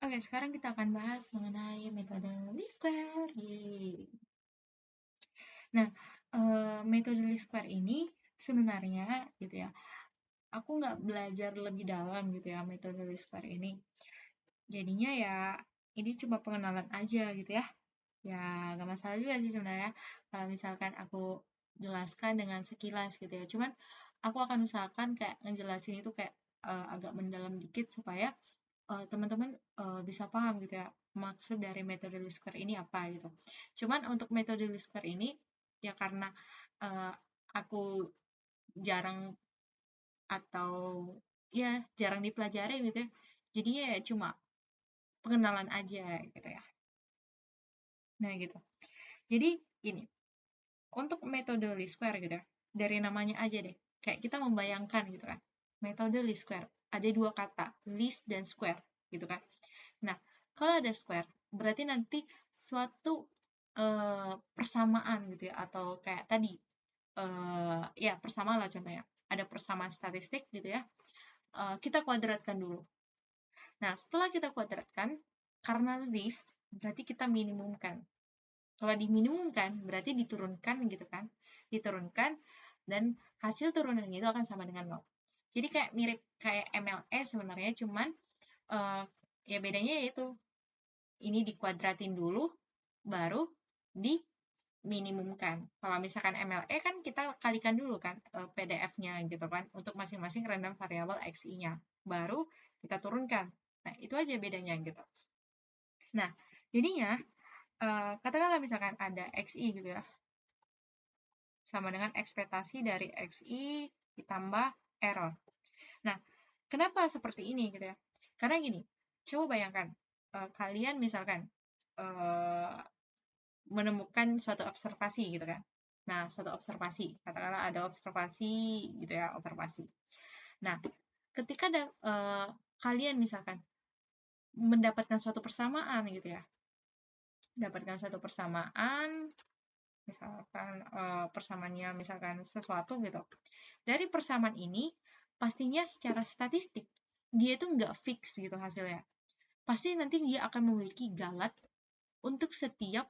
Oke, sekarang kita akan bahas mengenai metode least square. Yeay. Nah, metode least square ini sebenarnya gitu ya, aku nggak belajar lebih dalam gitu ya metode least square ini. Jadinya ya ini cuma pengenalan aja gitu ya. Ya nggak masalah juga sih sebenarnya kalau misalkan aku jelaskan dengan sekilas gitu ya. Cuman aku akan usahakan kayak ngejelasin itu kayak agak mendalam dikit supaya teman-teman bisa paham gitu ya maksud dari metode least square ini apa gitu. Cuman untuk metode least square ini ya karena eh, aku jarang atau ya jarang dipelajari gitu ya. Jadinya ya cuma pengenalan aja gitu ya. Nah gitu. Jadi ini untuk metode least square gitu ya. Dari namanya aja deh. Kayak kita membayangkan gitu kan. Metode least square. Ada dua kata, least dan square gitu kan. Nah, kalau ada square, berarti nanti suatu persamaan gitu ya, atau kayak tadi, ya persamaan lah contohnya. Ada persamaan statistik gitu ya, kita kuadratkan dulu. Nah, setelah kita kuadratkan, karena list, berarti kita minimumkan. Kalau diminimumkan, berarti diturunkan gitu kan. Diturunkan, dan hasil turunannya itu akan sama dengan 0. Jadi kayak mirip kayak MLE sebenarnya, cuman eh, ya bedanya yaitu ini dikuadratin dulu, baru diminimumkan. Kalau misalkan MLE kan kita kalikan dulu kan PDF-nya gitu kan untuk masing-masing random variable XI-nya. Baru kita turunkan. Nah, itu aja bedanya gitu. Nah, jadinya katakanlah misalkan ada XI gitu ya, sama dengan ekspektasi dari XI ditambah error. Nah, kenapa seperti ini gitu ya? Karena gini, coba bayangkan kalian misalkan eh, menemukan suatu observasi gitu kan. Nah, suatu observasi, katakanlah ada observasi gitu ya, observasi. Nah, ketika ada kalian misalkan mendapatkan suatu persamaan gitu ya, mendapatkan suatu persamaan, misalkan persamaannya misalkan sesuatu gitu. Dari persamaan ini, pastinya secara statistik dia itu nggak fix gitu hasilnya. Pasti nanti dia akan memiliki galat untuk setiap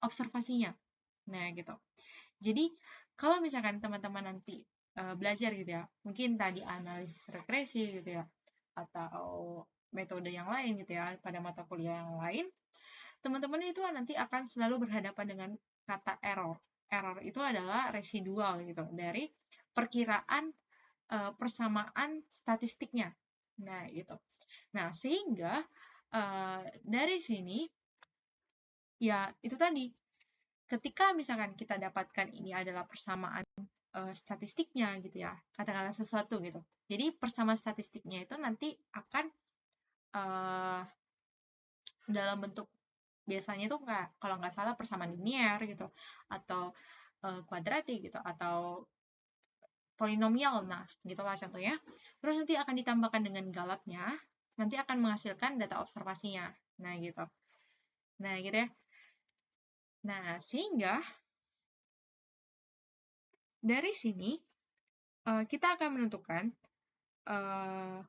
observasinya. Nah, gitu. Jadi, kalau misalkan teman-teman nanti belajar gitu ya, mungkin tadi analisis regresi gitu ya, atau metode yang lain gitu ya, pada mata kuliah yang lain, teman-teman itu nanti akan selalu berhadapan dengan kata error. Error itu adalah residual gitu dari perkiraan persamaan statistiknya. Nah, gitu. Nah, sehingga dari sini ya itu tadi ketika misalkan kita dapatkan ini adalah persamaan statistiknya gitu ya, katakanlah sesuatu gitu. Jadi persamaan statistiknya itu nanti akan uh, dalam bentuk biasanya itu nggak, kalau nggak salah persamaan linier gitu, atau kuadratik gitu, atau polinomial, nah gitulah contohnya. Terus nanti akan ditambahkan dengan galatnya, nanti akan menghasilkan data observasinya. Nah gitu. Nah gitu ya. Nah sehingga dari sini kita akan menentukan uh,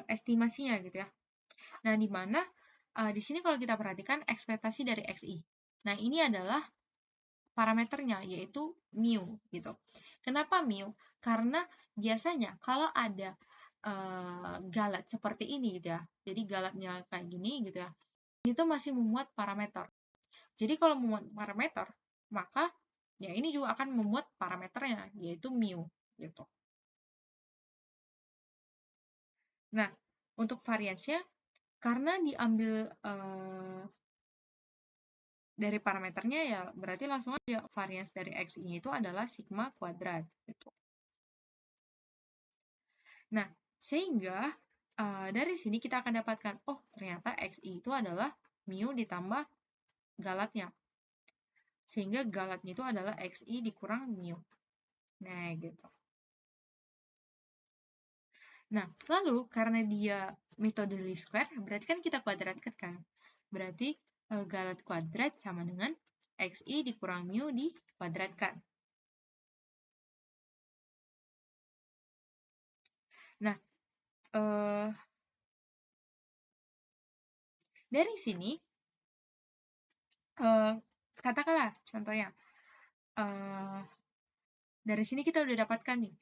estimasinya gitu ya. Nah, di mana di sini kalau kita perhatikan ekspektasi dari XI. Nah, ini adalah parameternya yaitu mu gitu. Kenapa mu? Karena biasanya kalau ada galat seperti ini gitu ya. Jadi galatnya kayak gini gitu ya. Itu masih memuat parameter. Jadi kalau memuat parameter, maka ya ini juga akan memuat parameternya yaitu mu gitu. Nah, untuk variasinya karena diambil dari parameternya ya berarti langsung aja varians dari XI itu adalah sigma kuadrat gitu. Nah, sehingga dari sini kita akan dapatkan, oh ternyata XI itu adalah mu ditambah galatnya. Sehingga galatnya itu adalah XI dikurang mu. Nah, gitu. Nah, lalu karena dia metode least square, berarti kan kita kuadratkan kan. Berarti galat kuadrat sama dengan XI dikurang mu dikuadratkan. Nah, dari sini katakanlah contohnya dari sini kita udah dapatkan nih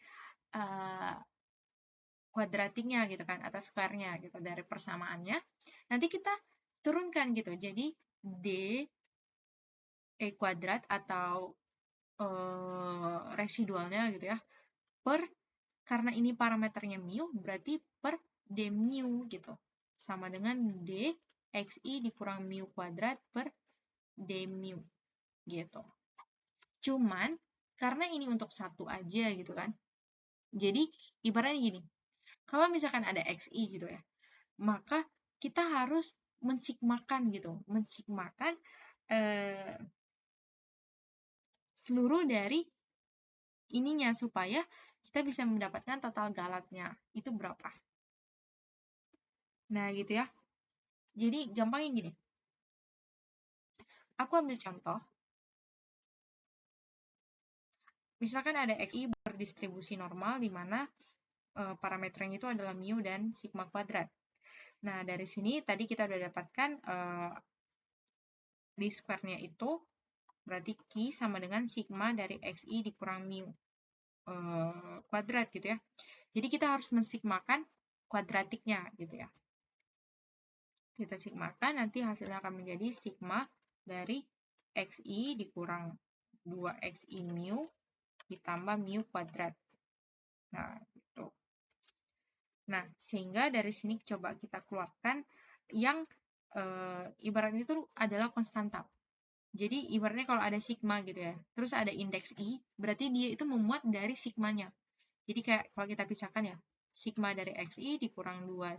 kuadratiknya gitu kan atau square-nya gitu dari persamaannya. Nanti kita turunkan gitu. Jadi D kuadrat atau residualnya gitu ya karena ini parameternya mu berarti per d mu gitu sama dengan d xi dikurang mu kuadrat per d mu gitu. Cuman karena ini untuk satu aja gitu kan, jadi ibaratnya gini, kalau misalkan ada xi gitu ya, maka kita harus mensigmakan gitu, mensigmakan seluruh dari ininya supaya kita bisa mendapatkan total galatnya itu berapa. Nah gitu ya. Jadi gampangnya gini. Aku ambil contoh. Misalkan ada xi berdistribusi normal di mana parameternya itu adalah mu dan sigma kuadrat. Nah dari sini tadi kita udah dapatkan di square-nya itu berarti Q sama dengan sigma dari xi dikurang mu kuadrat gitu ya. Jadi kita harus mensigmakan kuadratiknya gitu ya. Kita sigmakan, nanti hasilnya akan menjadi sigma dari xi dikurang 2xi mu ditambah mu kuadrat. Nah, gitu. Nah, sehingga dari sini coba kita keluarkan yang ibaratnya itu adalah konstanta. Jadi ibaratnya kalau ada sigma gitu ya, terus ada indeks i, berarti dia itu memuat dari sigmanya. Jadi kayak kalau kita pisahkan ya, sigma dari xi dikurang 2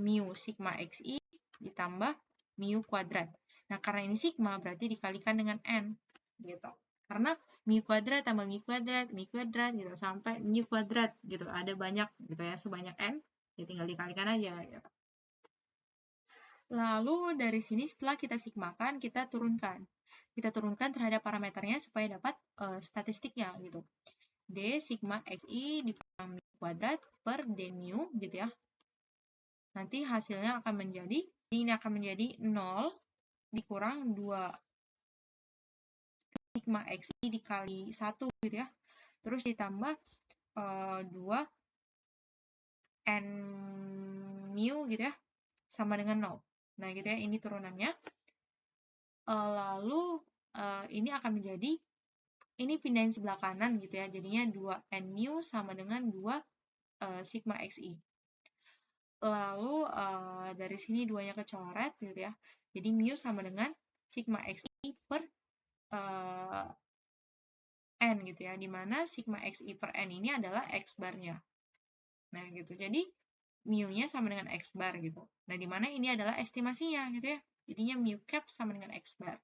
mu sigma xi ditambah mu kuadrat. Nah, karena ini sigma berarti dikalikan dengan n gitu. Karena mu kuadrat tambah mu kuadrat gitu sampai mu kuadrat gitu. Ada banyak gitu ya, sebanyak n, ya tinggal dikalikan aja gitu. Lalu dari sini setelah kita sigmakan, kita turunkan. Kita turunkan terhadap parameternya supaya dapat statistiknya gitu. D sigma xi dikurang mu kuadrat per d mu gitu ya. Nanti hasilnya akan menjadi, ini akan menjadi 0 dikurang 2 sigma xi dikali 1 gitu ya. Terus ditambah 2 n mu gitu ya, sama dengan 0. Nah gitu ya, ini turunannya. Lalu ini akan menjadi, ini pindahin sebelah kanan gitu ya, jadinya 2 n mu sama dengan 2 sigma xi. Lalu dari sini 2-nya kecoret gitu ya, jadi mu sama dengan sigma xi per n gitu ya, dimana sigma xi per n ini adalah x barnya. Nah gitu, jadi mu-nya sama dengan x bar gitu. Nah dimana ini adalah estimasinya gitu ya, jadinya mu cap sama dengan x bar.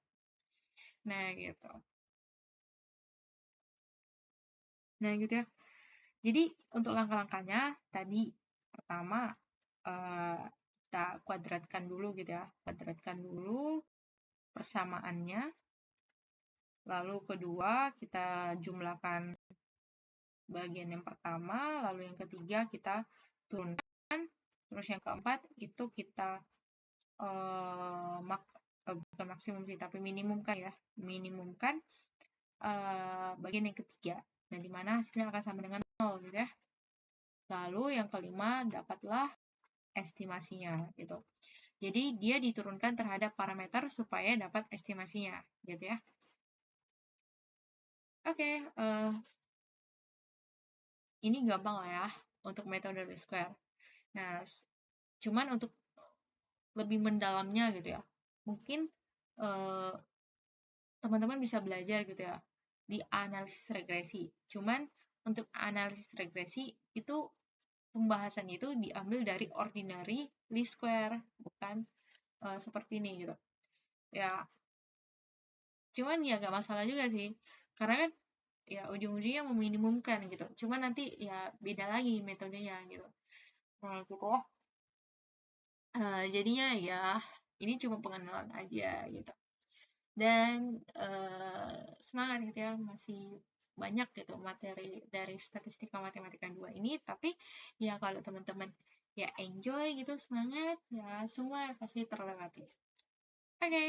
Nah gitu. Nah gitu ya. Jadi untuk langkah-langkahnya tadi pertama kita kuadratkan dulu gitu ya, kuadratkan dulu persamaannya. Lalu kedua kita jumlahkan bagian yang pertama, lalu yang ketiga kita turunkan, terus yang keempat itu kita bukan maksimum sih tapi minimumkan ya, minimumkan bagian yang ketiga. Nah dimana hasilnya akan sama dengan 0 gitu ya. Lalu yang kelima dapatlah estimasinya gitu. Jadi dia diturunkan terhadap parameter supaya dapat estimasinya gitu ya. Oke, ini gampang lah ya untuk metode least square. Nah, cuman untuk lebih mendalamnya gitu ya, mungkin teman-teman bisa belajar gitu ya di analisis regresi. Cuman untuk analisis regresi itu pembahasan itu diambil dari ordinary least square, bukan seperti ini gitu. Ya, cuman ya gak masalah juga sih, karena kan ya ujung-ujungnya meminimumkan gitu. Cuman nanti ya beda lagi metodenya gitu. Nah gitu ya. Jadinya ya ini cuma pengenalan aja gitu. Dan semangat gitu ya, masih banyak gitu materi dari Statistika Matematika 2 ini, tapi ya kalau teman-teman ya enjoy gitu, semangat, ya semua pasti terlewati. Oke.